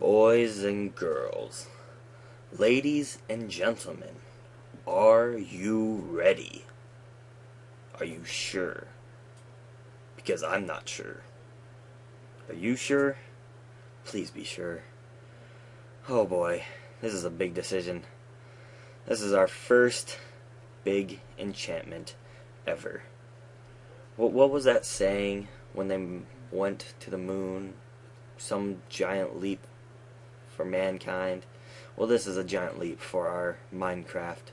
Boys and girls, ladies and gentlemen, are you ready? Are you sure? Because I'm not sure. Are you sure? Please be sure. Oh boy, this is a big decision. This is our first big enchantment ever. What was that saying when they went to the moon? Some giant leap for mankind. Well, this is a giant leap for our Minecraft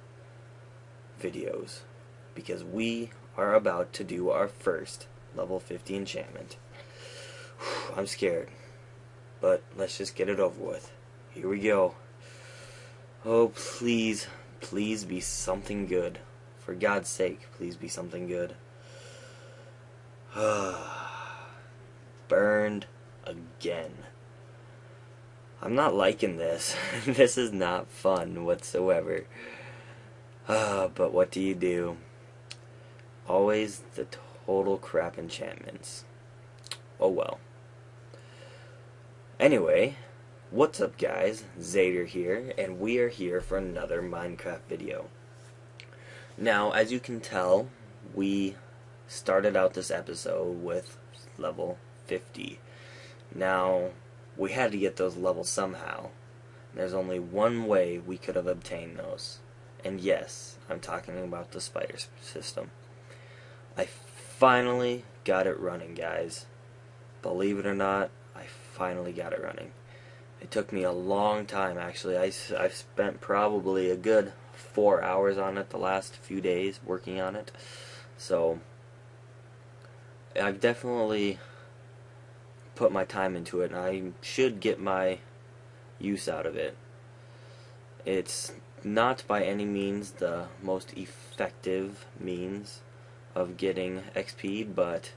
videos, because we are about to do our first level 50 enchantment. I'm scared, but let's just get it over with. Here we go. Oh, please, please be something good. For God's sake, please be something good. Burned again. I'm not liking this. This is not fun whatsoever. But what do? Always the total crap enchantments. Oh well. Anyway, what's up guys? Zater here, and we are here for another Minecraft video. Now, as you can tell, we started out this episode with level 50. Now, we had to get those levels somehow. There's only one way we could have obtained those. And yes, I'm talking about the spider system. I finally got it running, guys. Believe it or not, I finally got it running. It took me a long time, actually. I've spent probably a good 4 hours on it the last few days working on it. So, I've definitely put my time into it, and I should get my use out of it. It's not by any means the most effective means of getting XP, but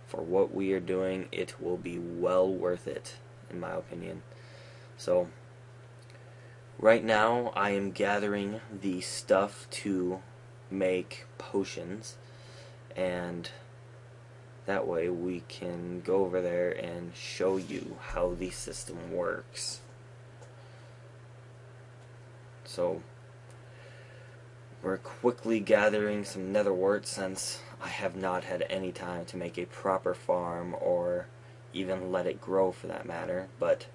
for what we are doing, it will be well worth it, in my opinion. So, right now, I am gathering the stuff to make potions, and that way we can go over there and show you how the system works. So, we're quickly gathering some nether wart since I have not had any time to make a proper farm or even let it grow for that matter. But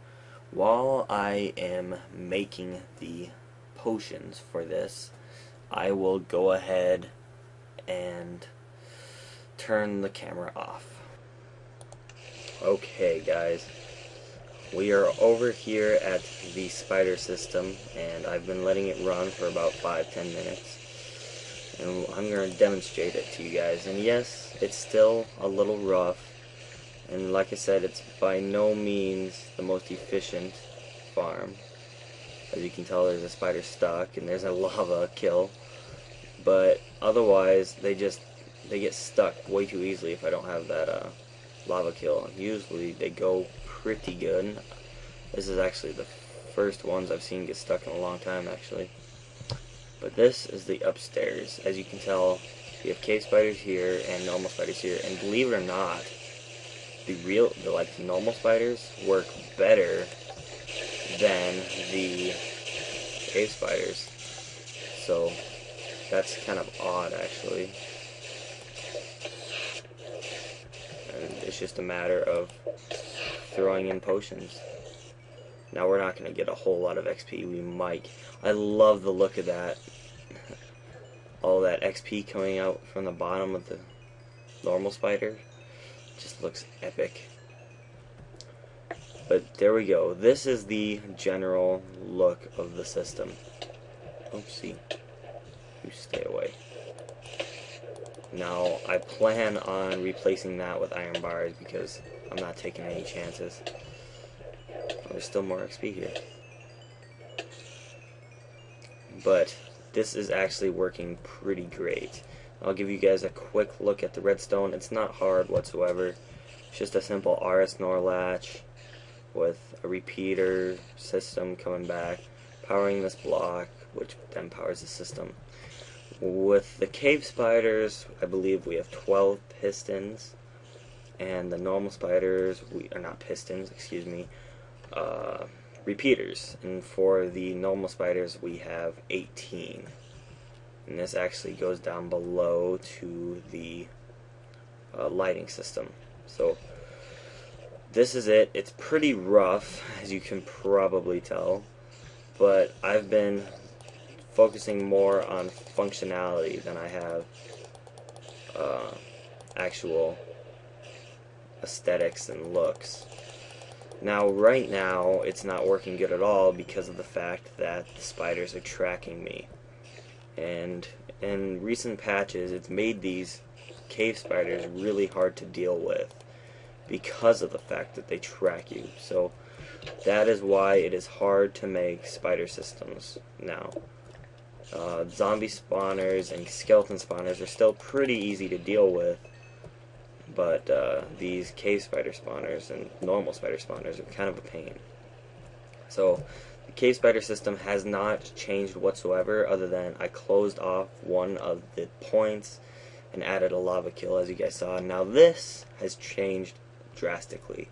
while I am making the potions for this, I will go ahead and turn the camera off. Okay guys, we are over here at the spider system, and I've been letting it run for about 5-10 minutes, and I'm going to demonstrate it to you guys. And yes, it's still a little rough, and like I said, it's by no means the most efficient farm. As you can tell, there's a spider stuck and there's a lava kill, but otherwise they get stuck way too easily if I don't have that lava kill. Usually they go pretty good. This is actually the first ones I've seen get stuck in a long time, actually. But this is the upstairs. As you can tell, we have cave spiders here and normal spiders here, and believe it or not, the normal spiders work better than the cave spiders. So that's kind of odd, actually. And it's just a matter of throwing in potions. Now, we're not going to get a whole lot of XP. We might. I love the look of that. All that XP coming out from the bottom of the normal spider. Just looks epic. But there we go. This is the general look of the system. Oopsie. You stay away. Now, I plan on replacing that with iron bars because I'm not taking any chances. There's still more XP here. But this is actually working pretty great. I'll give you guys a quick look at the redstone. It's not hard whatsoever. It's just a simple RS NOR latch with a repeater system coming back, powering this block, which then powers the system. With the cave spiders, I believe we have 12 pistons, and the normal spiders, we are not pistons, excuse me, repeaters, and for the normal spiders we have 18. And this actually goes down below to the lighting system. So this is it. It's pretty rough, as you can probably tell, but I've been focusing more on functionality than I have actual aesthetics and looks. Now, right now, it's not working good at all because of the fact that the spiders are tracking me. And in recent patches, it's made these cave spiders really hard to deal with because of the fact that they track you. So that is why it is hard to make spider systems now. Zombie spawners and skeleton spawners are still pretty easy to deal with, but these cave spider spawners and normal spider spawners are kind of a pain. So the cave spider system has not changed whatsoever, other than I closed off one of the points and added a lava kill, as you guys saw. Now this has changed drastically.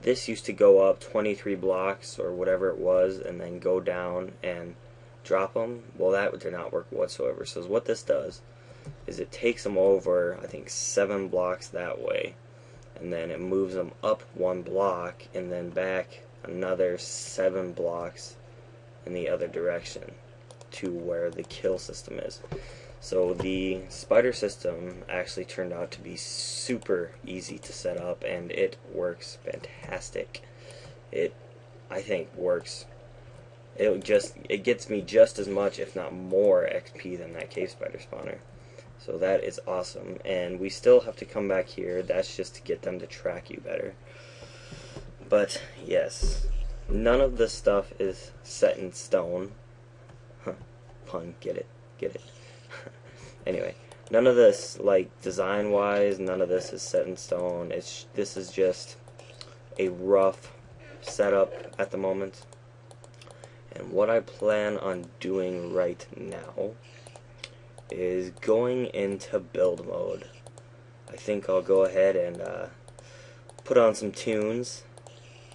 This used to go up 23 blocks or whatever it was and then go down and drop them. Well, that did not work whatsoever. So what this does is it takes them over, I think, 7 blocks that way, and then it moves them up 1 block and then back another 7 blocks in the other direction to where the kill system is. So the spider system actually turned out to be super easy to set up, and it works fantastic. It, I think, works. It gets me just as much, if not more, XP than that cave spider spawner. So that is awesome, and we still have to come back here. That's just to get them to track you better. But yes, none of this stuff is set in stone. Pun, get it, get it. Anyway, none of this, like, design-wise, none of this is set in stone. This is just a rough setup at the moment. And what I plan on doing right now is going into build mode. I think I'll go ahead and put on some tunes,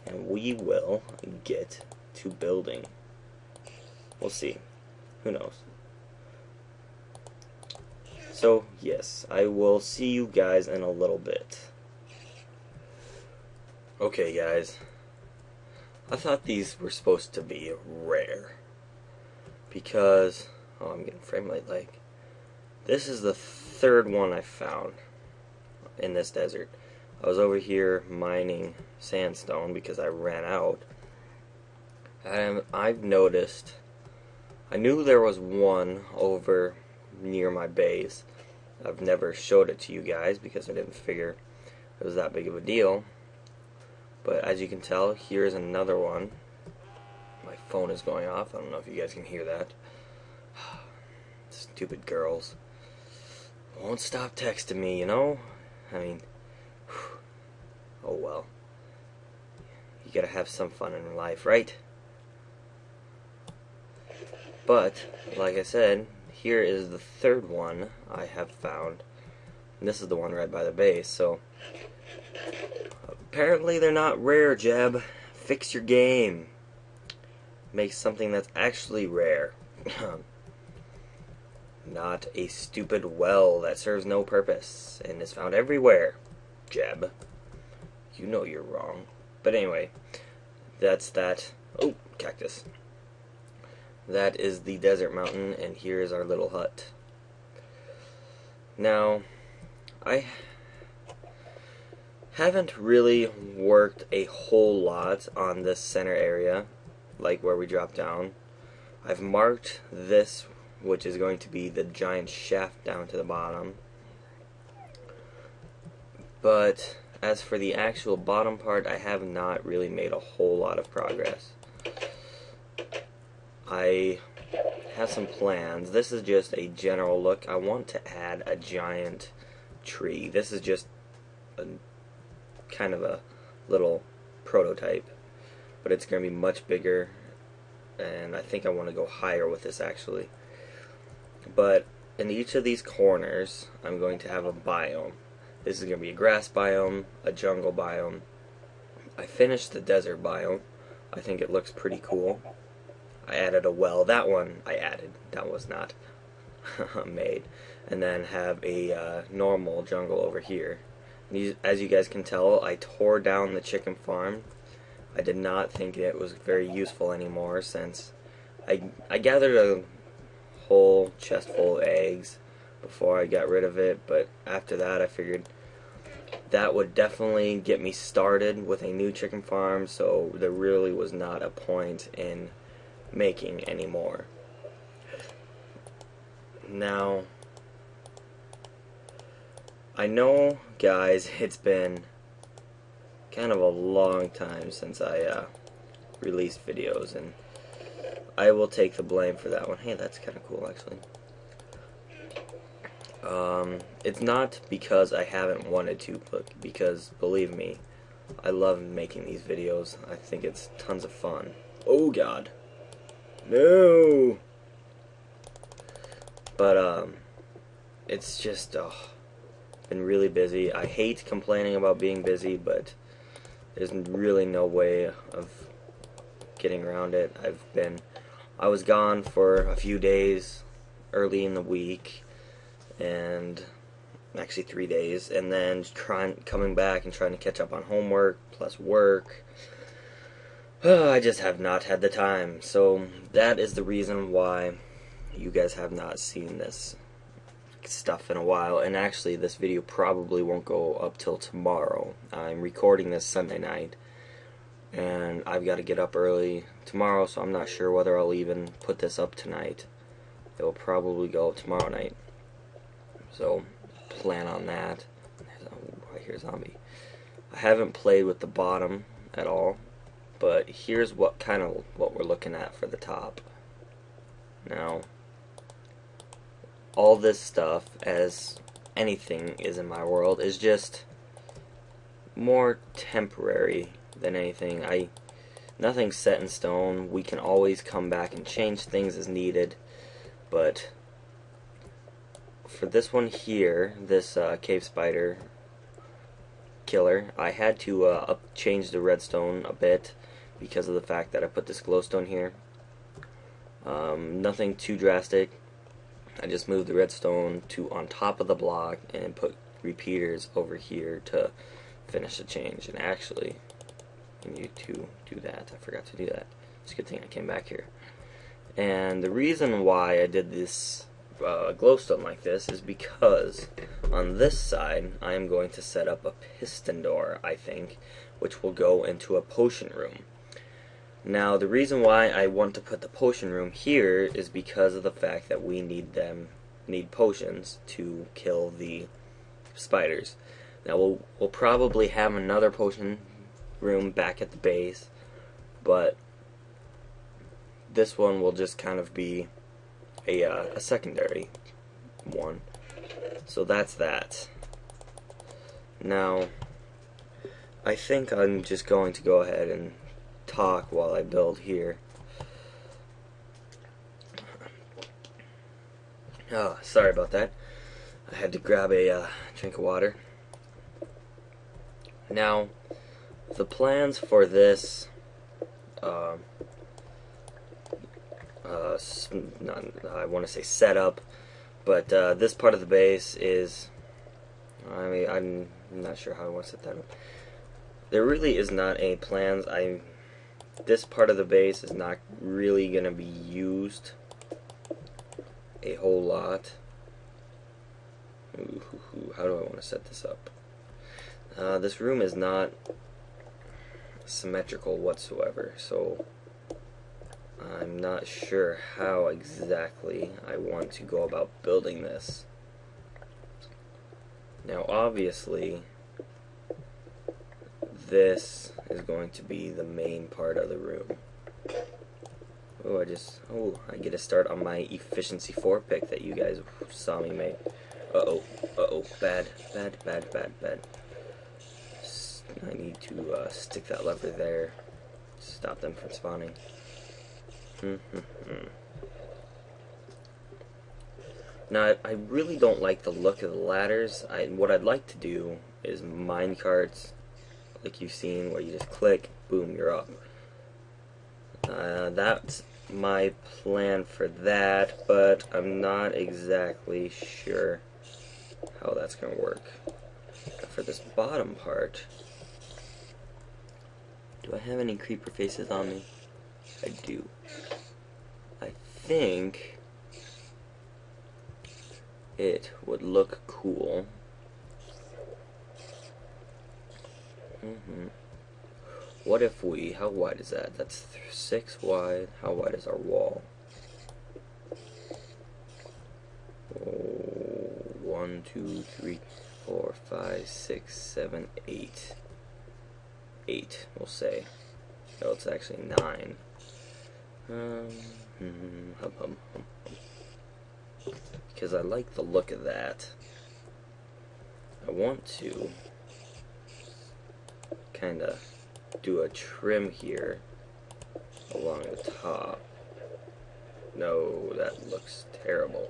and we will get to building. We'll see. Who knows? So, yes, I will see you guys in a little bit. Okay, guys. I thought these were supposed to be rare. Because, oh, I'm getting frame rate lag. This is the third one I found in this desert. I was over here mining sandstone because I ran out. And I've noticed, I knew there was one over near my base. I've never showed it to you guys because I didn't figure it was that big of a deal. But as you can tell, here's another one. My phone is going off. I don't know if you guys can hear that. Stupid girls. Won't stop texting me, you know? I mean, oh well. You gotta have some fun in life, right? But, like I said, here is the third one I have found. And this is the one right by the base, so apparently they're not rare, Jeb. Fix your game. Make something that's actually rare. Not a stupid well that serves no purpose and is found everywhere, Jeb. You know you're wrong. But anyway, that's that. Oh, cactus. That is the desert mountain, and here is our little hut. Now, I haven't really worked a whole lot on this center area, like where we drop down. I've marked this, which is going to be the giant shaft down to the bottom. But as for the actual bottom part, I have not really made a whole lot of progress. I have some plans. This is just a general look. I want to add a giant tree. This is just a kind of a little prototype, but it's going to be much bigger, and I think I want to go higher with this actually. But in each of these corners, I'm going to have a biome. This is going to be a grass biome, a jungle biome. I finished the desert biome I think it looks pretty cool. I added a well. That one I added. That was not made. And then have a normal jungle over here. These, as you guys can tell, I tore down the chicken farm. I did not think it was very useful anymore since I gathered a whole chest full of eggs before I got rid of it, but after that I figured that would definitely get me started with a new chicken farm, so there really was not a point in making any more. Now, I know, guys, it's been kind of a long time since I released videos, and I will take the blame for that one. Hey, that's kind of cool, actually. It's not because I haven't wanted to, but because, believe me, I love making these videos. I think it's tons of fun. Oh, God. No! But, it's just, been really busy. I hate complaining about being busy, but there's really no way of getting around it. I was gone for a few days early in the week, and actually 3 days, and then coming back and trying to catch up on homework plus work. I just have not had the time, so that is the reason why you guys have not seen this stuff in a while. And actually this video probably won't go up till tomorrow. I'm recording this Sunday night, and I've got to get up early tomorrow, so I'm not sure whether I'll even put this up tonight. It will probably go up tomorrow night, so plan on that. Right here, zombie. I haven't played with the bottom at all, but here's what we're looking at for the top. Now, all this stuff, as anything is in my world, is just more temporary than anything. Nothing's set in stone. We can always come back and change things as needed, but for this one here, this cave spider killer, I had to change the redstone a bit because of the fact that I put this glowstone here. Nothing too drastic. I just moved the redstone to on top of the block and put repeaters over here to finish the change. And actually, I need to do that. I forgot to do that. It's a good thing I came back here. And the reason why I did this glowstone like this is because on this side I am going to set up a piston door, I think, which will go into a potion room. Now, the reason why I want to put the potion room here is because of the fact that we need potions to kill the spiders. Now, we'll probably have another potion room back at the base, but this one will just kind of be a secondary one. So that's that. Now, I think I'm just going to go ahead and talk while I build here. Oh, sorry about that. I had to grab a drink of water. Now, the plans for this I want to say setup, but this part of the base is, I mean, I'm not sure how I want to set that up. There really is not any plans. This part of the base is not really going to be used a whole lot. How do I want to set this up? This room is not symmetrical whatsoever, so I'm not sure how exactly I want to go about building this. Now, obviously, this is going to be the main part of the room. Oh, I get a start on my efficiency 4 pick that you guys saw me make. Bad. I need to stick that lever there, stop them from spawning. Now, I really don't like the look of the ladders. What I'd like to do is mine carts, like you've seen, where you just click, boom, you're up. That's my plan for that, but I'm not exactly sure how that's going to work. For this bottom part, do I have any creeper faces on me? I do. I think it would look cool. What if we, how wide is that? That's 6 wide. How wide is our wall? 1, 2, 3, 4, 5, 6, 7, 8. 8, we'll say. No, it's actually 9. Because I like the look of that. I want to kind of do a trim here along the top. No, that looks terrible.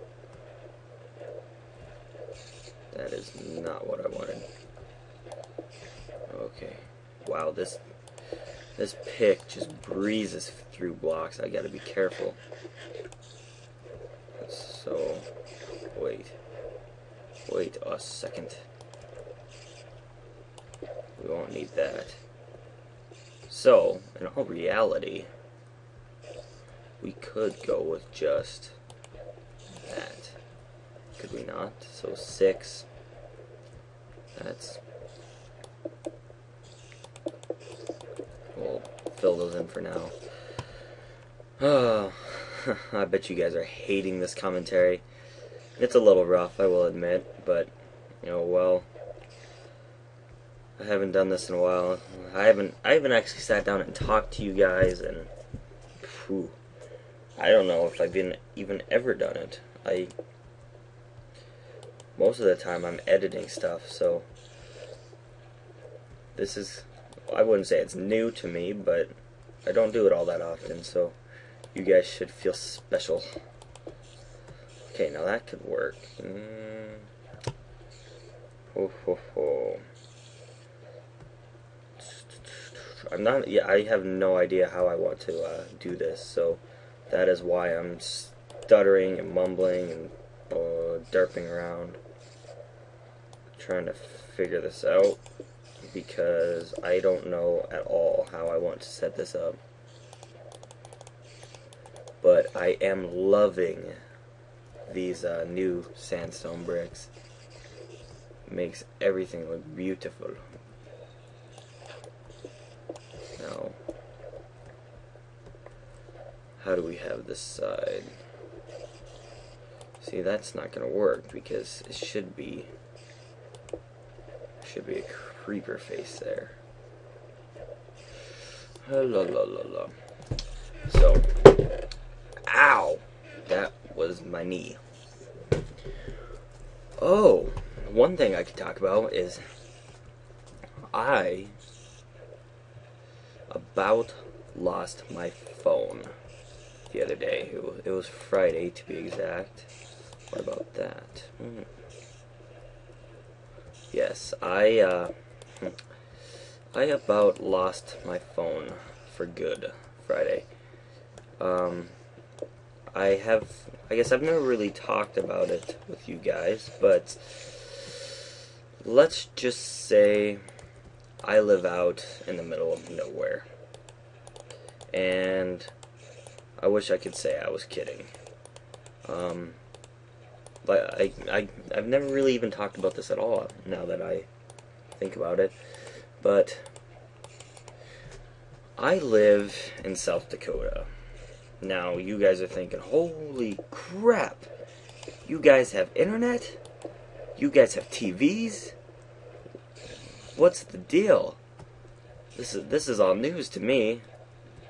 That is not what I wanted. Okay. Wow, this pick just breezes through blocks. I gotta be careful. So, wait a second. We won't need that. So, in all reality, we could go with just that. Could we not? So 6. That's... We'll fill those in for now. Oh, I bet you guys are hating this commentary. It's a little rough, I will admit, but, well, I haven't done this in a while. I haven't actually sat down and talked to you guys, and I don't know if I've even ever done it. Most of the time I'm editing stuff, so this is, I wouldn't say it's new to me, but I don't do it all that often, so you guys should feel special. Okay, now that could work. I have no idea how I want to do this, so that is why I'm stuttering and mumbling and derping around, trying to figure this out, because I don't know at all how I want to set this up. But I am loving these new sandstone bricks. Makes everything look beautiful. Now, how do we have this side? See, that's not gonna work because it should be a creeper face there. La la la la. So, ow! That was my knee. Oh, one thing I could talk about is I about lost my phone the other day. It was Friday, to be exact. What about that? Yes, I about lost my phone for good Friday. I guess I've never really talked about it with you guys, but let's just say I live out in the middle of nowhere. And I wish I could say I was kidding. But I've never really even talked about this at all, now that I think about it. But I live in South Dakota. Now, you guys are thinking, holy crap, you guys have internet? You guys have TVs? What's the deal? This is all news to me.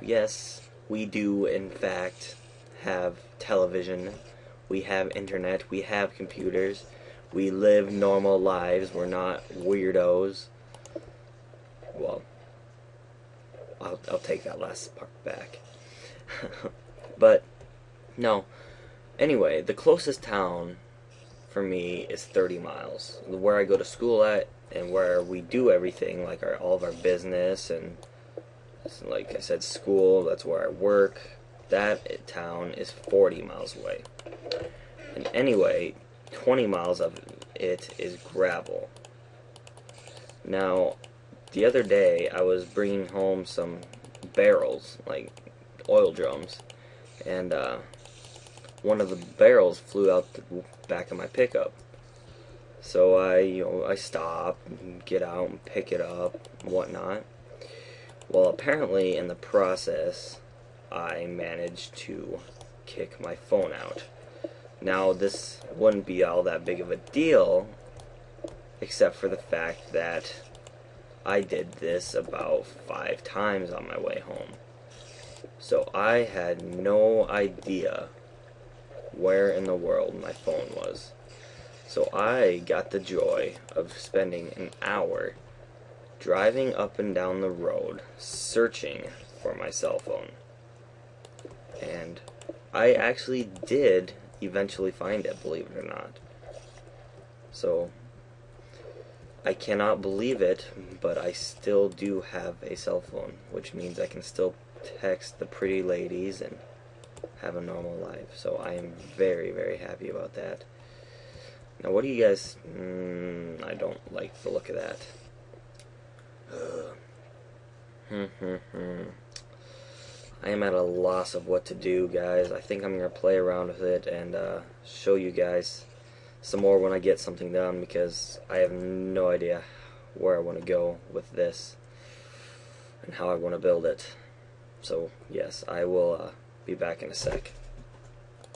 Yes, we do in fact have television. We have internet. We have computers. We live normal lives. We're not weirdos. Well, I'll take that last part back. But no. Anyway, the closest town for me is 30 miles. Where I go to school at and where we do everything, like all of our business and like I said, school, that's where I work. That town is 40 miles away. And anyway, 20 miles of it is gravel. Now, the other day I was bringing home some barrels, like oil drums, and one of the barrels flew out the back of my pickup. So I stop, and get out and pick it up, and whatnot. Well, apparently in the process, I managed to kick my phone out. Now, this wouldn't be all that big of a deal, except for the fact that I did this about 5 times on my way home. So I had no idea where in the world my phone was. So I got the joy of spending an hour driving up and down the road searching for my cell phone. And I actually did eventually find it, believe it or not. So I cannot believe it, but I still do have a cell phone, which means I can still text the pretty ladies and have a normal life. So I am very, very happy about that. Now, what do you guys... I don't like the look of that. I am at a loss of what to do, guys. I think I'm going to play around with it and show you guys some more when I get something done, because I have no idea where I want to go with this and how I want to build it. So, yes, I will be back in a sec.